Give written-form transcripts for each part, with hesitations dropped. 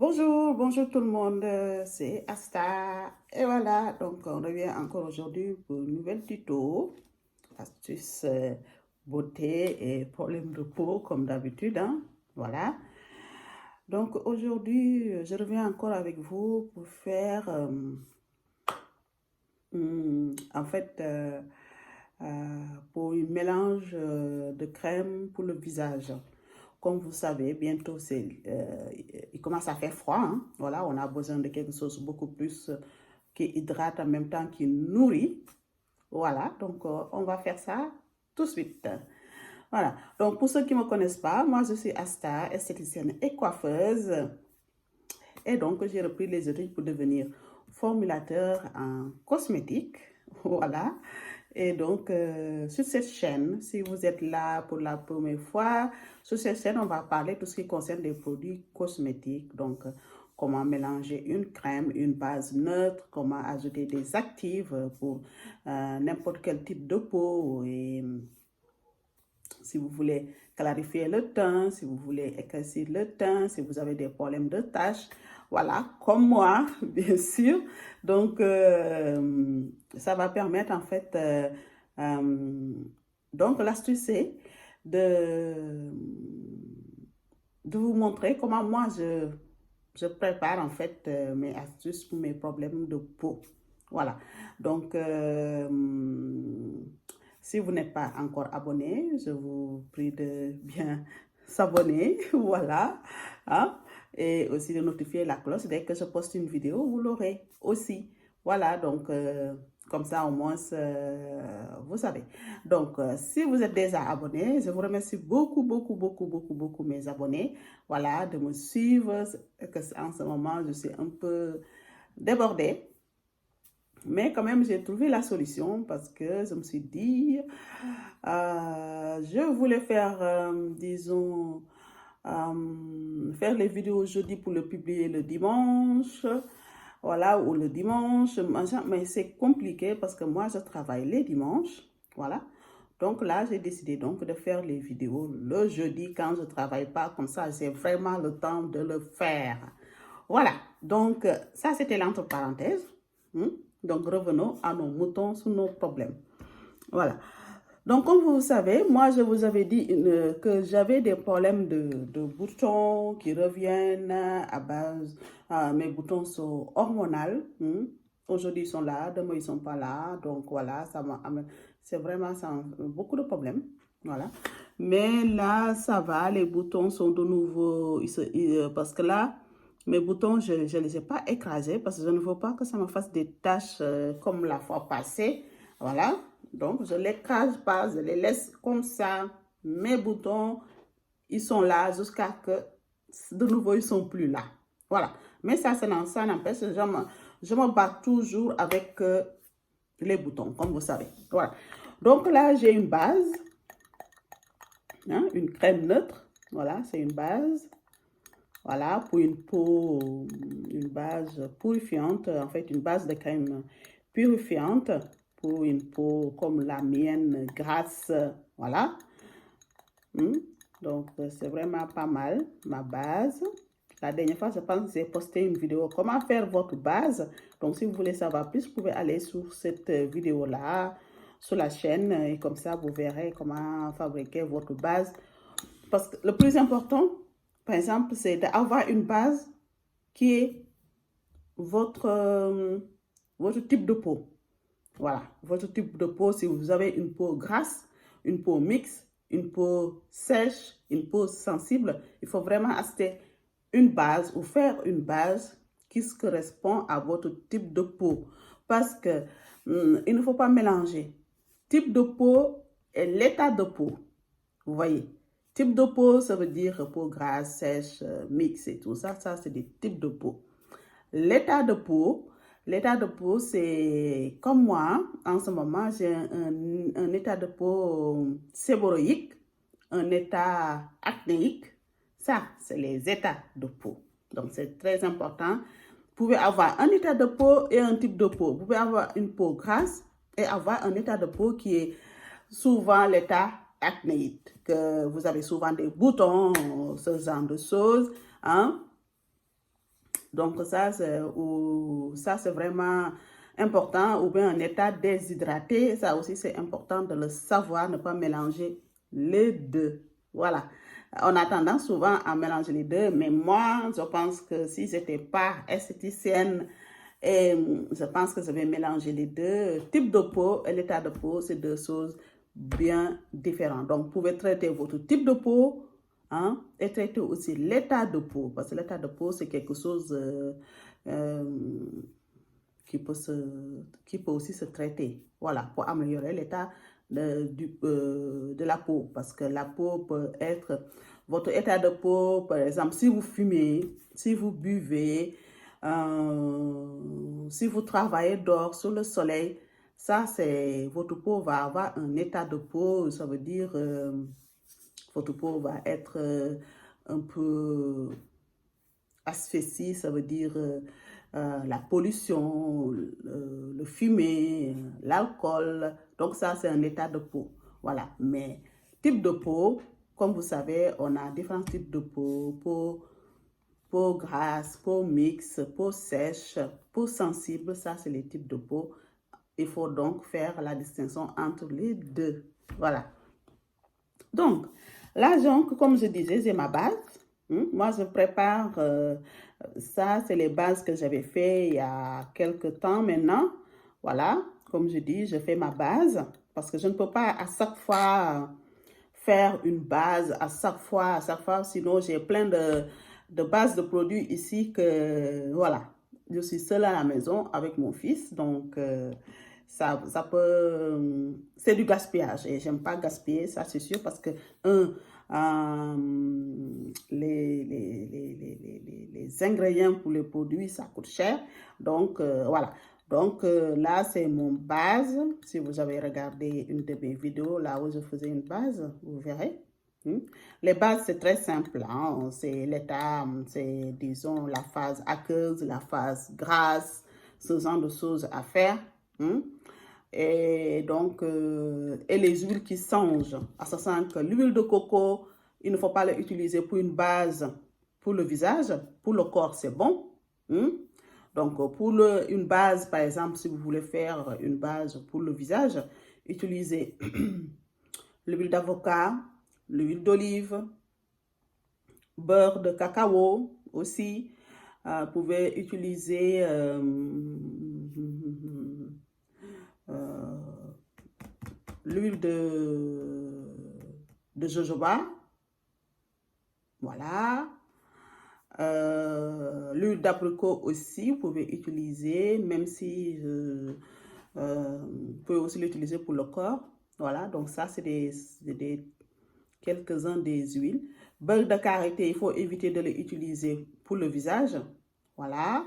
Bonjour, bonjour tout le monde, c'est Asta. Et voilà, donc on revient encore aujourd'hui pour une nouvelle tuto, astuces beauté et problèmes de peau comme d'habitude, hein. Voilà. Donc aujourd'hui, je reviens encore avec vous pour faire, en fait, pour un mélange de crème pour le visage. Comme vous savez, bientôt il commence à faire froid, hein. Voilà, on a besoin de quelque chose beaucoup plus qui hydrate en même temps qui nourrit. Voilà, donc on va faire ça tout de suite. Voilà, donc pour ceux qui ne me connaissent pas, moi je suis Asta, esthéticienne et coiffeuse. Et donc j'ai repris les études pour devenir formulateur en cosmétique. Voilà. Et donc, sur cette chaîne, si vous êtes là pour la première fois, sur cette chaîne, on va parler de tout ce qui concerne les produits cosmétiques. Donc, comment mélanger une crème, une base neutre, comment ajouter des actifs pour n'importe quel type de peau. Et si vous voulez clarifier le teint, si vous voulez éclaircir le teint, si vous avez des problèmes de taches, voilà, comme moi, bien sûr. Donc, ça va permettre en fait, donc l'astuce c'est de, de vous montrer comment moi je prépare en fait mes astuces pour mes problèmes de peau. Voilà, donc si vous n'êtes pas encore abonné, je vous prie de bien s'abonner, voilà, hein? Et aussi de notifier la cloche dès que je poste une vidéo, vous l'aurez aussi. Voilà, donc comme ça au moins vous savez. Donc si vous êtes déjà abonné, je vous remercie beaucoup mes abonnés, voilà, de me suivre, que en ce moment je suis un peu débordée. Mais quand même, j'ai trouvé la solution parce que je me suis dit, je voulais faire, disons, faire les vidéos jeudi pour le publier le dimanche, voilà, ou le dimanche, mais c'est compliqué parce que moi, je travaille les dimanches, voilà. Donc là, j'ai décidé donc de faire les vidéos le jeudi quand je ne travaille pas, comme ça, j'ai vraiment le temps de le faire. Voilà, donc ça, c'était l'entre parenthèses. Donc, revenons à nos moutons sur nos problèmes. Voilà. Donc, comme vous savez, moi, je vous avais dit que j'avais des problèmes de boutons qui reviennent à base. Mes boutons sont hormonaux. Aujourd'hui, ils sont là, demain, ils ne sont pas là. Donc, voilà, c'est vraiment ça, beaucoup de problèmes. Voilà. Mais là, ça va, les boutons sont de nouveau. Parce que là, mes boutons, je ne les ai pas écrasés parce que je ne veux pas que ça me fasse des taches comme la fois passée. Voilà. Donc, je ne les écrase pas, je les laisse comme ça. Mes boutons, ils sont là jusqu'à que de nouveau, ils ne sont plus là. Voilà. Mais ça n'empêche, je me bats toujours avec les boutons, comme vous savez. Voilà. Donc là, j'ai une base, hein, une crème neutre. Voilà, c'est une base. Voilà, pour une peau, une base purifiante, en fait, une base de crème purifiante pour une peau comme la mienne, grasse, voilà. Donc, c'est vraiment pas mal, ma base. La dernière fois, je pense que j'ai posté une vidéo comment faire votre base. Donc, si vous voulez savoir plus, vous pouvez aller sur cette vidéo-là, sur la chaîne, et comme ça, vous verrez comment fabriquer votre base. Parce que le plus important, par exemple, c'est d'avoir une base qui est votre type de peau. Voilà, votre type de peau, si vous avez une peau grasse, une peau mixte, une peau sèche, une peau sensible, il faut vraiment acheter une base ou faire une base qui correspond à votre type de peau. Parce que il ne faut pas mélanger type de peau et l'état de peau. Vous voyez, type de peau, ça veut dire peau grasse, sèche, mixte et tout ça. Ça, c'est des types de peau. L'état de peau, c'est comme moi, en ce moment, j'ai un état de peau séboroïque, un état acnéique. Ça, c'est les états de peau. Donc, c'est très important. Vous pouvez avoir un état de peau et un type de peau. Vous pouvez avoir une peau grasse et avoir un état de peau qui est souvent l'état acnéique, que vous avez souvent des boutons, ce genre de choses, hein. Donc ça, c'est vraiment important. Ou bien un état déshydraté, ça aussi c'est important de le savoir, ne pas mélanger les deux. Voilà. On a tendance souvent à mélanger les deux, mais moi, je pense que si je n'étais pas esthéticienne, et je pense que je vais mélanger les deux. Type de peau et l'état de peau, c'est deux choses bien différentes. Donc, vous pouvez traiter votre type de peau, hein, et traiter aussi l'état de peau. Parce que l'état de peau, c'est quelque chose qui peut aussi se traiter. Voilà, pour améliorer l'état de la peau. Parce que la peau peut être... Votre état de peau, par exemple, si vous fumez, si vous buvez, si vous travaillez dehors sous le soleil, ça c'est votre peau va avoir un état de peau, ça veut dire votre peau va être un peu asphyxie, ça veut dire la pollution, le fumer, l'alcool. Donc ça c'est un état de peau. Voilà, mais type de peau, comme vous savez, on a différents types de peau. Peau grasse, peau mixte, peau sèche, peau sensible, ça c'est les types de peau. Il faut donc faire la distinction entre les deux. Voilà. Donc, là, donc, comme je disais, j'ai ma base. Moi, je prépare ça, c'est les bases que j'avais fait il y a quelques temps maintenant. Voilà, comme je dis, je fais ma base parce que je ne peux pas à chaque fois faire une base à chaque fois, sinon j'ai plein de bases de produits ici que, voilà, je suis seule à la maison avec mon fils, donc ça peut, c'est du gaspillage et j'aime pas gaspiller, ça c'est sûr, parce que, les ingrédients pour les produits, ça coûte cher, donc voilà. Donc là, c'est mon base. Si vous avez regardé une de mes vidéos, là où je faisais une base, vous verrez. Les bases, c'est très simple. Hein? C'est l'état, c'est, disons, la phase aqueuse, la phase grasse, ce genre de choses à faire. Et donc, et les huiles qui changent. À ce sens que l'huile de coco, il ne faut pas l'utiliser pour une base pour le visage. Pour le corps, c'est bon. Donc, pour une base, par exemple, si vous voulez faire une base pour le visage, utilisez l'huile d'avocat, l'huile d'olive, beurre de cacao aussi. Vous pouvez utiliser l'huile de jojoba. Voilà. L'huile d'abricot aussi, vous pouvez utiliser, même si vous pouvez aussi l'utiliser pour le corps. Voilà, donc ça, c'est quelques-uns des huiles. Beurre de karité, il faut éviter de l'utiliser pour le visage. Voilà.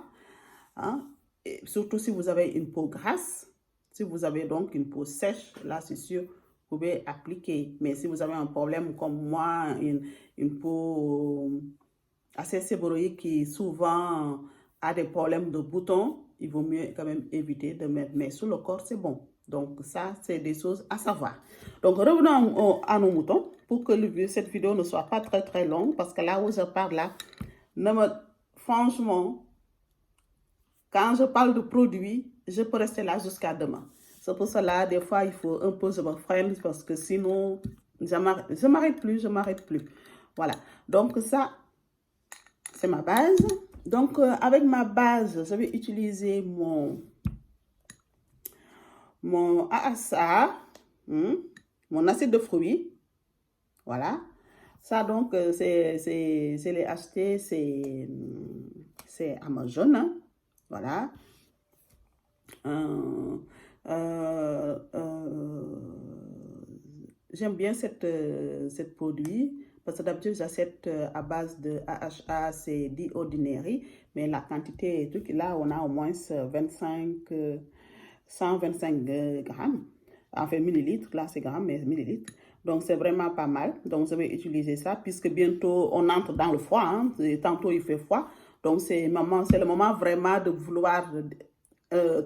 Hein? Et surtout si vous avez une peau grasse. Si vous avez donc une peau sèche, là, c'est sûr, vous pouvez appliquer. Mais si vous avez un problème comme moi, une peau assez séboroïde qui souvent a des problèmes de boutons, il vaut mieux quand même éviter de mettre. Mais sur le corps, c'est bon. Donc ça, c'est des choses à savoir. Donc revenons à nos moutons pour que cette vidéo ne soit pas très très longue, parce que là où je parle là, franchement, quand je parle de produits, je peux rester là jusqu'à demain. C'est pour cela, des fois, il faut un peu, je me freine, parce que sinon, je m'arrête plus. Voilà. Donc ça, c'est ma base. Donc, avec ma base, je vais utiliser mon AHA, mon acide de fruits. Voilà. Ça, donc, c'est les acheter, c'est Amazon. Hein. Voilà. J'aime bien cette produit. Parce que d'habitude, j'achète à base de AHA, c'est The Ordinary. Mais la quantité est truc, là, on a au moins 125 grammes. Enfin, millilitres, là, c'est grammes, mais millilitres. Donc, c'est vraiment pas mal. Donc, je vais utiliser ça, puisque bientôt, on entre dans le froid. Hein. Tantôt, il fait froid. Donc, c'est le moment vraiment de vouloir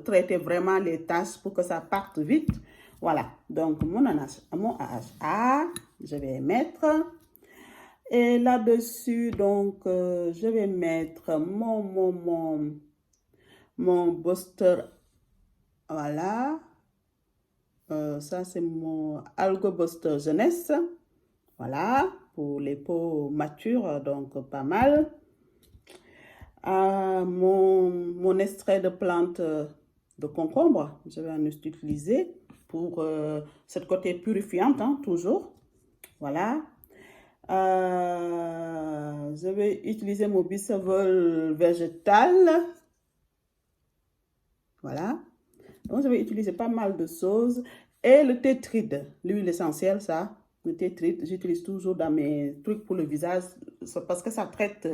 traiter vraiment les tâches pour que ça parte vite. Voilà. Donc, mon AHA, je vais mettre... Et là-dessus, donc, je vais mettre mon booster. Voilà. Ça, c'est mon Algo Booster Jeunesse. Voilà, pour les peaux matures, donc pas mal. Mon extrait de plante de concombre, je vais en utiliser pour cette côté purifiante, hein, toujours. Voilà. Je vais utiliser mon bisavol végétal. Voilà. Donc, je vais utiliser pas mal de choses. Et le thé tride, l'huile essentielle, ça. Le thé tride, j'utilise toujours dans mes trucs pour le visage parce que ça traite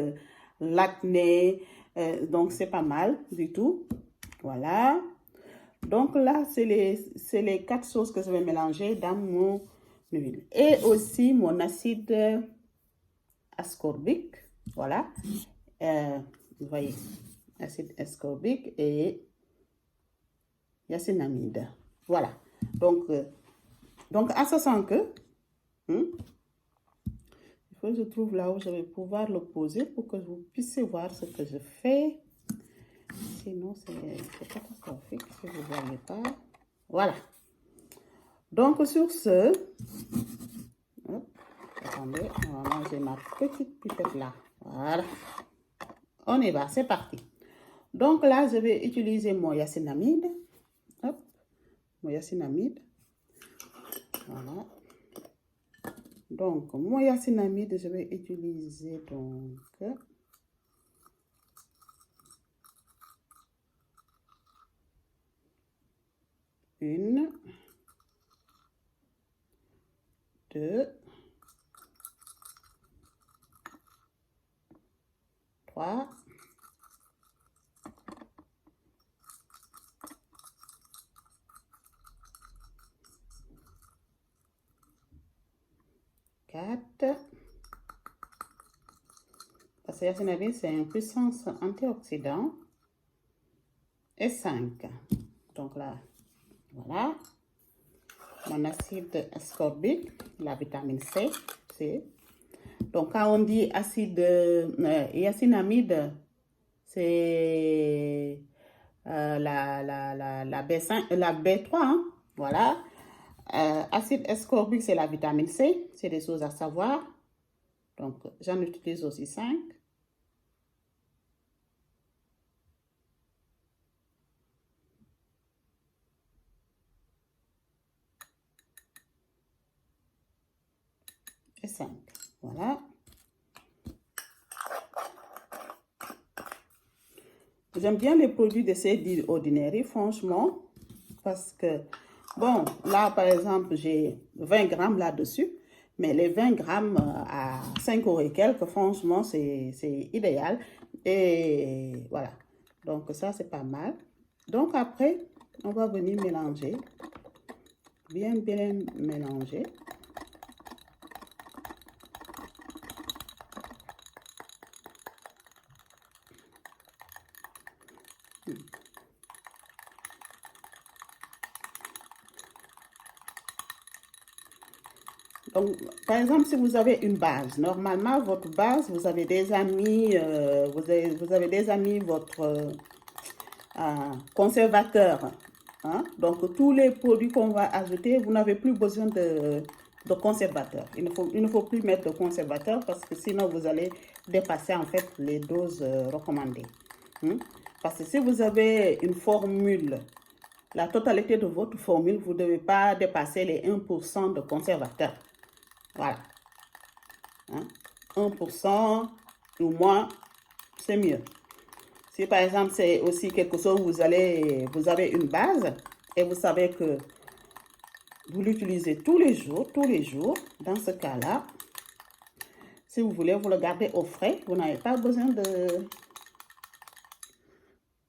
l'acné. Donc, c'est pas mal du tout. Voilà. Donc, là, c'est les 4 choses que je vais mélanger dans mon huile. Et aussi mon acide ascorbique. Voilà. Vous voyez, acide ascorbique et niacinamide. Voilà. Donc à ce sens que, il faut que je trouve là où je vais pouvoir le poser pour que vous puissiez voir ce que je fais. Sinon, c'est catastrophique si vous ne voyez pas. Voilà. Donc, sur ce, hop, attendez, normalement, j'ai ma petite pipette là. Voilà. On y va, c'est parti. Donc là, je vais utiliser mon niacinamide. Hop, mon niacinamide. Voilà. Donc, mon niacinamide, je vais utiliser donc 1, 2, 3, 4. Parce que la niacinamide, c'est une puissance antioxydant. Et 5. Donc là, voilà. Mon acide ascorbique, la vitamine C. Donc, quand on dit acide niacinamide, c'est la B5, la B3, hein? Voilà. Acide ascorbique, c'est la vitamine C. C'est des choses à savoir. Donc, j'en utilise aussi 5. Et 5. Voilà. J'aime bien les produits de ces Ordinary, franchement, parce que, bon, là, par exemple, j'ai 20 grammes là-dessus, mais les 20 grammes à 5 € et quelques, franchement, c'est idéal. Et voilà. Donc, ça, c'est pas mal. Donc, après, on va venir mélanger. Bien mélanger. Donc, par exemple, si vous avez une base, normalement, votre base, vous avez des amis, vous avez des amis, votre conservateur. Hein? Donc, tous les produits qu'on va ajouter, vous n'avez plus besoin de conservateur. Il ne faut plus mettre de conservateur parce que sinon, vous allez dépasser en fait les doses recommandées. Parce que si vous avez une formule, la totalité de votre formule, vous ne devez pas dépasser les 1% de conservateur. Voilà. Hein? 1% ou moins, c'est mieux. Si par exemple, c'est aussi quelque chose où vous avez une base et vous savez que vous l'utilisez tous les jours, dans ce cas-là, si vous voulez, vous le gardez au frais. Vous n'avez pas besoin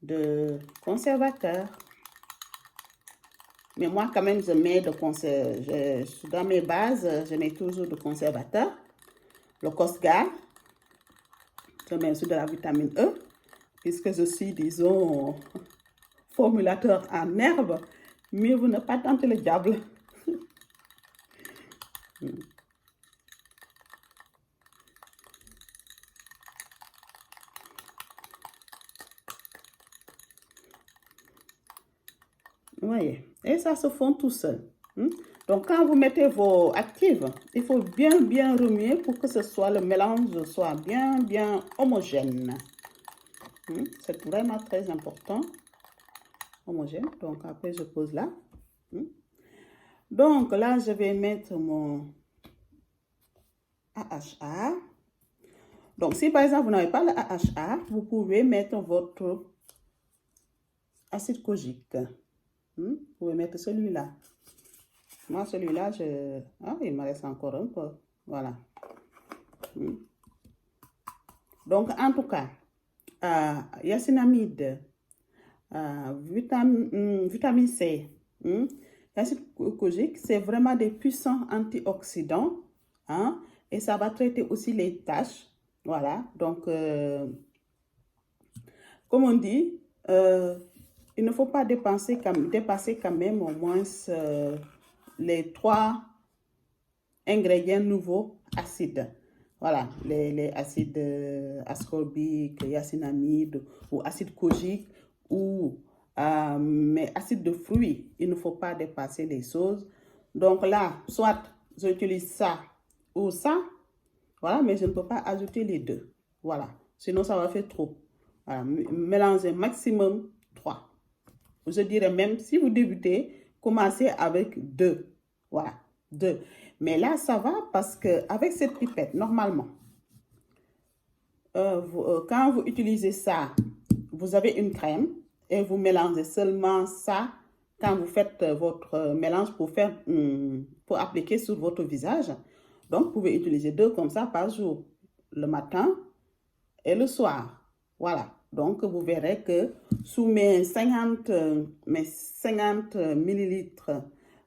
de conservateur. Mais moi, quand même, je mets dans mes bases, je mets toujours de conservateur. Le Cosgar, je mets aussi de la vitamine E, puisque je suis, disons, formulateur en herbe. Mieux vaut ne pas tenter le diable. Vous voyez, et ça se fond tout seul. Donc, quand vous mettez vos actifs, il faut bien remuer pour que le mélange soit bien homogène. C'est vraiment très important. Homogène. Donc, après, je pose là. Donc, là, je vais mettre mon AHA. Donc, si par exemple, vous n'avez pas le AHA, vous pouvez mettre votre acide kojique. Vous pouvez mettre celui-là. Moi, celui-là, il me reste encore un peu. Voilà. Donc, en tout cas, yacinamide, vitamine C, l'acide kojique, c'est vraiment des puissants antioxydants. Et ça va traiter aussi les taches. Voilà. Donc, comme on dit, il ne faut pas dépasser quand même au moins les 3 ingrédients nouveaux acides. Voilà, les acides ascorbiques, yacinamide ou acide kojique ou mais acide de fruits. Il ne faut pas dépasser les choses. Donc là, soit j'utilise ça ou ça. Voilà, mais je ne peux pas ajouter les deux. Voilà, sinon ça va faire trop. Voilà, mélangez maximum 3. Je dirais même, si vous débutez, commencez avec 2. Voilà, 2. Mais là, ça va parce qu'avec cette pipette, normalement, quand vous utilisez ça, vous avez une crème et vous mélangez seulement ça quand vous faites votre mélange pour appliquer sur votre visage. Donc, vous pouvez utiliser 2 comme ça par jour, le matin et le soir. Voilà. Donc, vous verrez que sous mes 50 millilitres,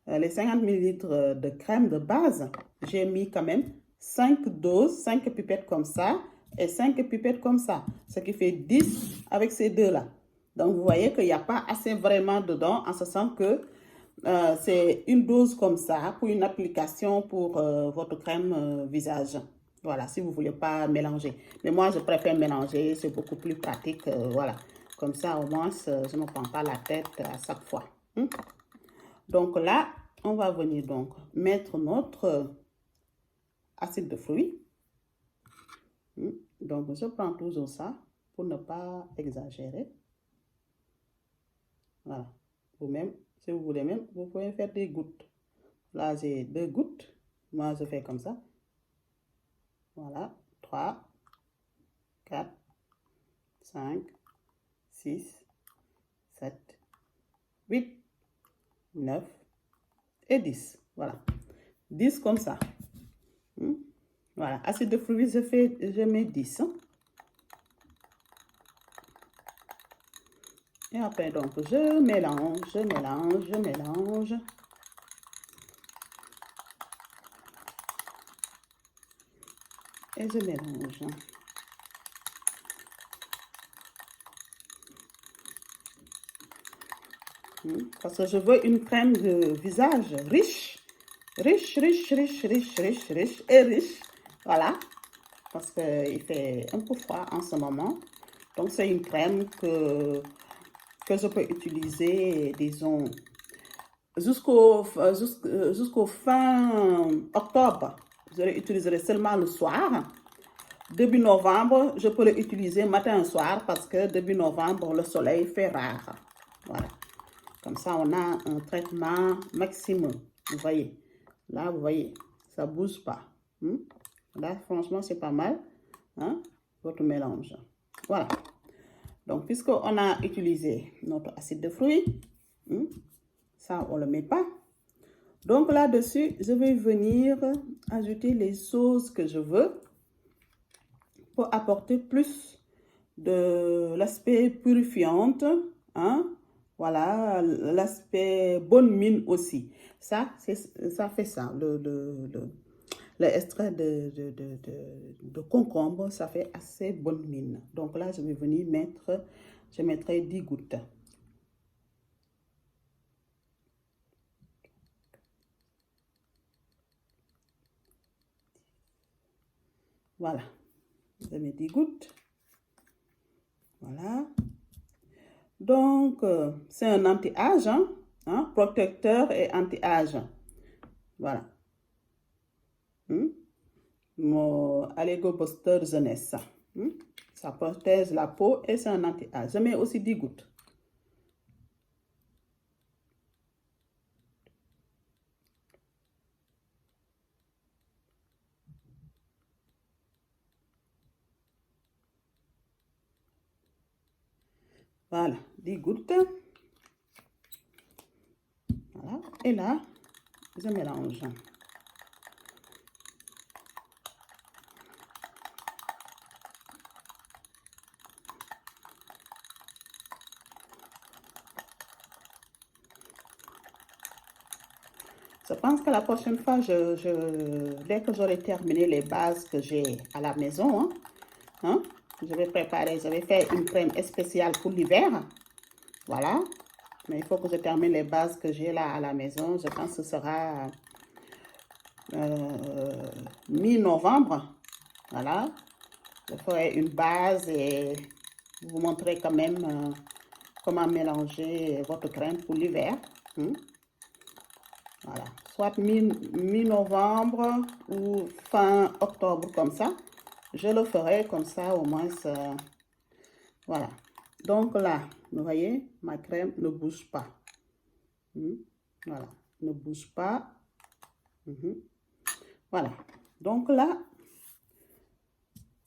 les 50 millilitres de crème de base, j'ai mis quand même 5 doses, 5 pipettes comme ça et 5 pipettes comme ça. Ce qui fait 10 avec ces deux-là. Donc, vous voyez qu'il n'y a pas assez vraiment dedans, en ce sens que c'est une dose comme ça pour une application pour votre crème visage. Voilà, si vous ne voulez pas mélanger. Mais moi, je préfère mélanger, c'est beaucoup plus pratique. Voilà, comme ça, au moins, je ne me prends pas la tête à chaque fois. Donc là, on va venir donc mettre notre acide de fruits. Donc, je prends toujours ça pour ne pas exagérer. Voilà, vous-même, si vous voulez même, vous pouvez faire des gouttes. Là, j'ai 2 gouttes. Moi, je fais comme ça. Voilà, 3, 4, 5, 6, 7, 8, 9 et 10. Voilà, 10 comme ça. Voilà, acide de fruits, je mets 10. Et après, donc, je mélange. Et je mélange. Parce que je veux une crème de visage riche. Riche et riche. Voilà. Parce qu'il fait un peu froid en ce moment. Donc, c'est une crème que je peux utiliser, disons, jusqu'au fin octobre. Je l'utiliserai seulement le soir. Début novembre, je peux l'utiliser matin et soir parce que début novembre, le soleil fait rare. Voilà. Comme ça, on a un traitement maximum. Vous voyez. Là, vous voyez, ça ne bouge pas. Là, franchement, c'est pas mal. Votre mélange. Voilà. Donc, puisqu'on a utilisé notre acide de fruits, ça, on ne le met pas. Donc, là-dessus, je vais venir ajouter les choses que je veux pour apporter plus de l'aspect purifiante. Voilà, l'aspect bonne mine aussi. Ça fait ça. L'extrait de concombre, ça fait assez bonne mine. Donc là, je vais venir je mettrai 10 gouttes. Voilà, je mets 10 gouttes. Voilà. Donc, c'est un anti-âge. hein, protecteur et anti-âge. Voilà. Mon Allego Booster Jeunesse. Ça protège la peau et c'est un anti-âge. Je mets aussi 10 gouttes. Voilà, 10 gouttes. Voilà. Et là, je mélange. Je pense que la prochaine fois, dès que j'aurai terminé les bases que j'ai à la maison, je vais faire une crème spéciale pour l'hiver. Voilà. Mais il faut que je termine les bases que j'ai là à la maison. Je pense que ce sera mi-novembre. Voilà. Je ferai une base et vous montrer quand même comment mélanger votre crème pour l'hiver. Voilà. Soit mi-novembre ou fin octobre comme ça. Je le ferai comme ça au moins. Voilà. Donc là, vous voyez, ma crème ne bouge pas. Voilà. Ne bouge pas. Voilà. Donc là,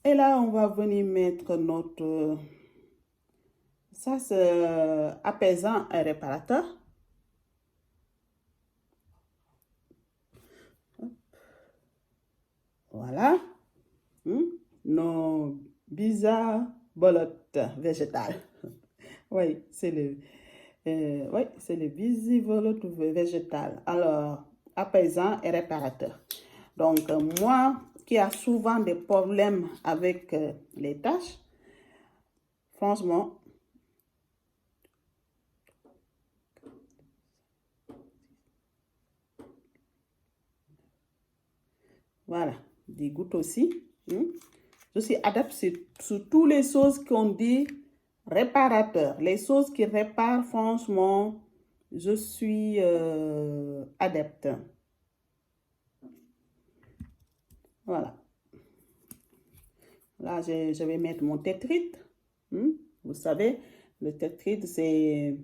et là, on va venir mettre notre... Ça, c'est apaisant et réparateur. Voilà. Nos bizarres bolottes végétales. Oui, c'est le bisivolote végétal. Alors, apaisant et réparateur. Donc, moi qui a souvent des problèmes avec les taches, franchement, voilà, des gouttes aussi. Je suis adepte sur toutes les choses qu'on dit réparateur. Les choses qui réparent, franchement, je suis adepte. Voilà. Là, je vais mettre mon tétrite. Vous savez, le tétrite, c'est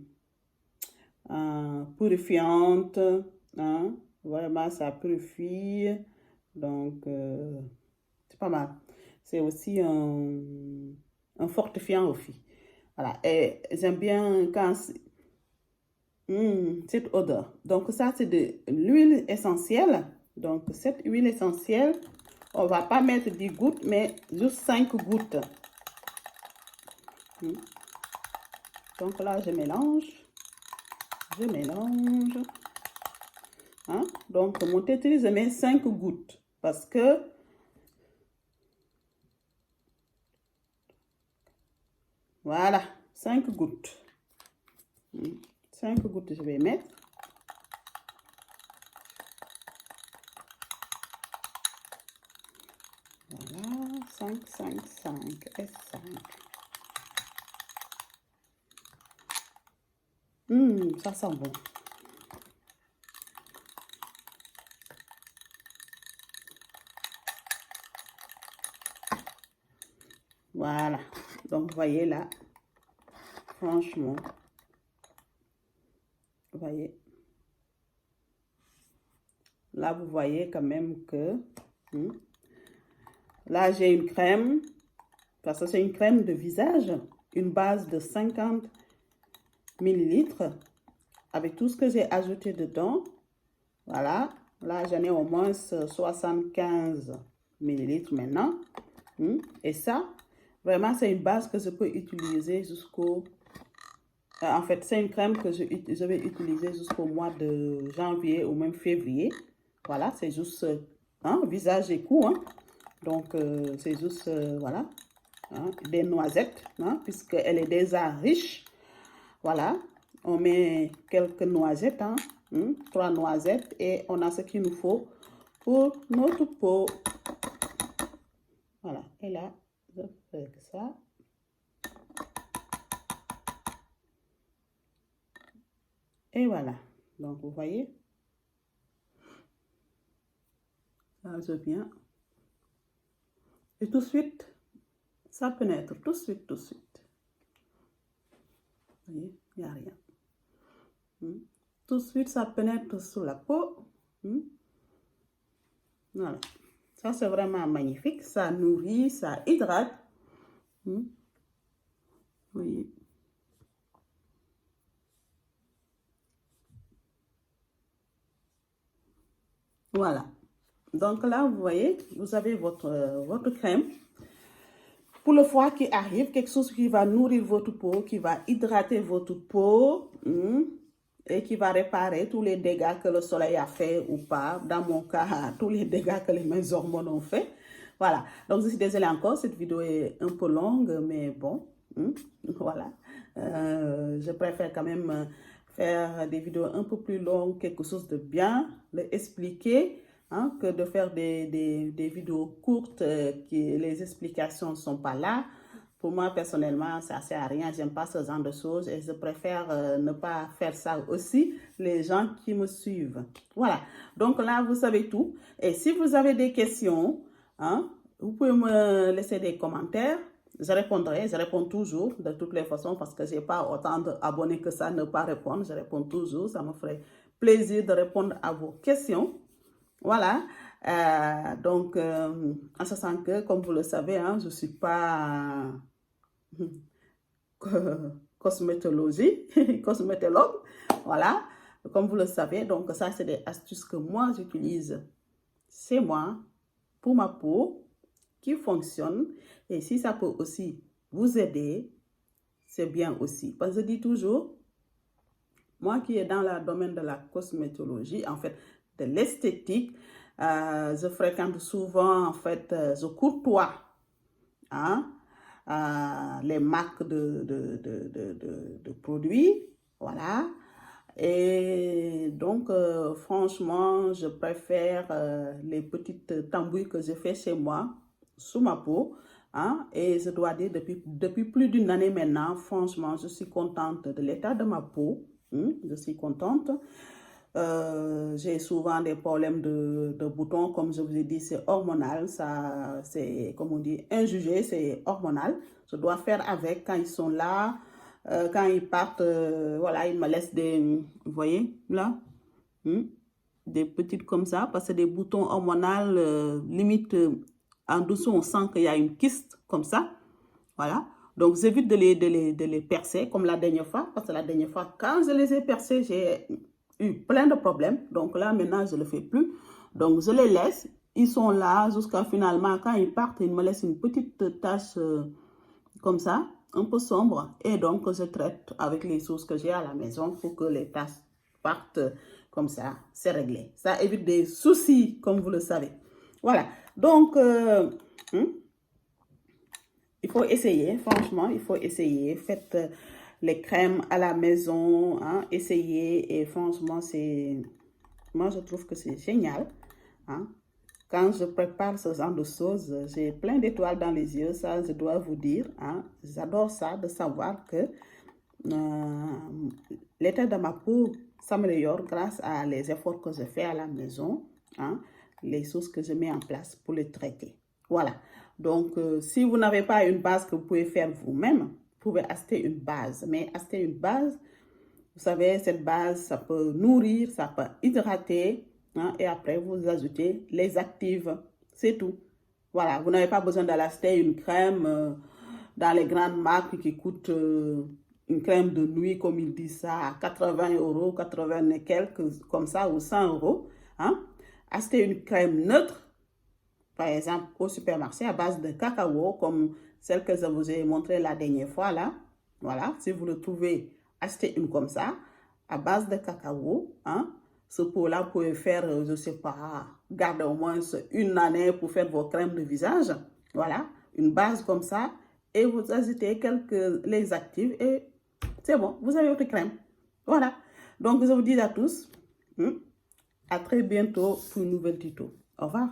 purifiante. Vraiment, ça purifie. Donc, c'est pas mal. C'est aussi un fortifiant aussi. Voilà. Et j'aime bien quand cette odeur. Donc, ça, c'est de l'huile essentielle. Donc, cette huile essentielle, on ne va pas mettre 10 gouttes, mais juste 5 gouttes. Donc là, je mélange. Je mélange. Donc, mon tétri, je mets 5 gouttes. Parce que... Voilà, 5 gouttes. 5 gouttes, je vais mettre. Voilà, 5 et 5. Ça sent bon. Voilà. Donc, vous voyez là, franchement, vous voyez. Là, vous voyez quand même que... là, j'ai une crème, parce que c'est une crème de visage, une base de 50 millilitres, avec tout ce que j'ai ajouté dedans. Voilà. Là, j'en ai au moins 75 millilitres maintenant. Et ça, vraiment, c'est une base que je peux utiliser jusqu'au... en fait, c'est une crème que je vais utiliser jusqu'au mois de janvier ou même février. Voilà, c'est juste visage et cou. Donc, c'est juste, voilà, des noisettes, puisqu'elle est déjà riche. Voilà, on met quelques noisettes, 3 noisettes, et on a ce qu'il nous faut pour notre peau. Voilà, et là, je fais ça. Et voilà. Donc, vous voyez, ça je viens. Et tout de suite, ça pénètre. Tout de suite, tout de suite. Vous voyez, il n'y a rien. Tout de suite, ça pénètre sous la peau. Voilà. Ça, c'est vraiment magnifique. Ça nourrit, ça hydrate. Vous voyez. Voilà. Donc là, vous voyez, vous avez votre crème. Pour le froid qui arrive, quelque chose qui va nourrir votre peau, qui va hydrater votre peau et qui va réparer tous les dégâts que le soleil a fait ou pas. Dans mon cas, tous les dégâts que mes hormones ont fait. Voilà. Donc, je suis désolée encore, cette vidéo est un peu longue, mais bon, voilà. Je préfère quand même faire des vidéos un peu plus longues, quelque chose de bien, l'expliquer. Que de faire des vidéos courtes qui les explications ne sont pas là. Pour moi, personnellement, ça ne sert à rien. J'aime pas ce genre de choses et je préfère ne pas faire ça aussi, les gens qui me suivent. Voilà. Donc là, vous savez tout. Et si vous avez des questions, vous pouvez me laisser des commentaires. Je répondrai. Je réponds toujours de toutes les façons parce que je n'ai pas autant d'abonnés que ça ne pas répondre. Je réponds toujours. Ça me ferait plaisir de répondre à vos questions. Voilà, donc, en sachant que, comme vous le savez, je ne suis pas cosmétologue, voilà, comme vous le savez. Donc, ça, c'est des astuces que moi, j'utilise chez moi, pour ma peau, qui fonctionnent. Et si ça peut aussi vous aider, c'est bien aussi. Parce que je dis toujours, moi qui est dans le domaine de la cosmétologie, en fait, de l'esthétique, je fréquente souvent, en fait, je courtoie les marques de produits, voilà. Et donc, franchement, je préfère les petites tambouilles que je fais chez moi, sous ma peau. Et je dois dire, depuis plus d'une année maintenant, franchement, je suis contente de l'état de ma peau. Je suis contente. J'ai souvent des problèmes de boutons, comme je vous ai dit, c'est hormonal, ça, c'est, comme on dit, injugé, c'est hormonal. Je dois faire avec quand ils sont là, quand ils partent, voilà, ils me laissent des, vous voyez, là, des petites comme ça, parce que des boutons hormonaux, limite, en dessous, on sent qu'il y a une kyste, comme ça, voilà. Donc, j'évite de les percer, comme la dernière fois, parce que la dernière fois, quand je les ai percés, j'ai eu plein de problèmes. Donc là, maintenant, je ne le fais plus. Donc, je les laisse. Ils sont là jusqu'à finalement, quand ils partent, ils me laissent une petite tache comme ça, un peu sombre. Et donc, je traite avec les sources que j'ai à la maison pour que les taches partent comme ça. C'est réglé. Ça évite des soucis, comme vous le savez. Voilà. Donc, il faut essayer, franchement, il faut essayer. Faites les crèmes à la maison, essayez. Et franchement, moi, je trouve que c'est génial. Quand je prépare ce genre de choses, j'ai plein d'étoiles dans les yeux, ça, je dois vous dire. J'adore ça, de savoir que l'état de ma peau s'améliore grâce à les efforts que je fais à la maison, les choses que je mets en place pour les traiter. Voilà. Donc, si vous n'avez pas une base que vous pouvez faire vous-même, vous pouvez acheter une base. Mais acheter une base, vous savez, cette base, ça peut nourrir, ça peut hydrater. Et après, vous ajoutez les actifs. C'est tout. Voilà. Vous n'avez pas besoin d'aller acheter une crème dans les grandes marques qui coûtent une crème de nuit, comme ils disent ça, à 80 €, 80 et quelques, comme ça, ou 100 €. Achetez une crème neutre, par exemple, au supermarché à base de cacao, comme celle que je vous ai montrée la dernière fois, là. Voilà, si vous le trouvez, achetez une comme ça, à base de cacao. Ce pot-là, vous pouvez faire, je ne sais pas, garder au moins une année pour faire vos crèmes de visage. Voilà, une base comme ça, et vous ajoutez les actifs, et c'est bon, vous avez votre crème. Voilà, donc je vous dis à tous, à très bientôt pour une nouvelle tuto. Au revoir.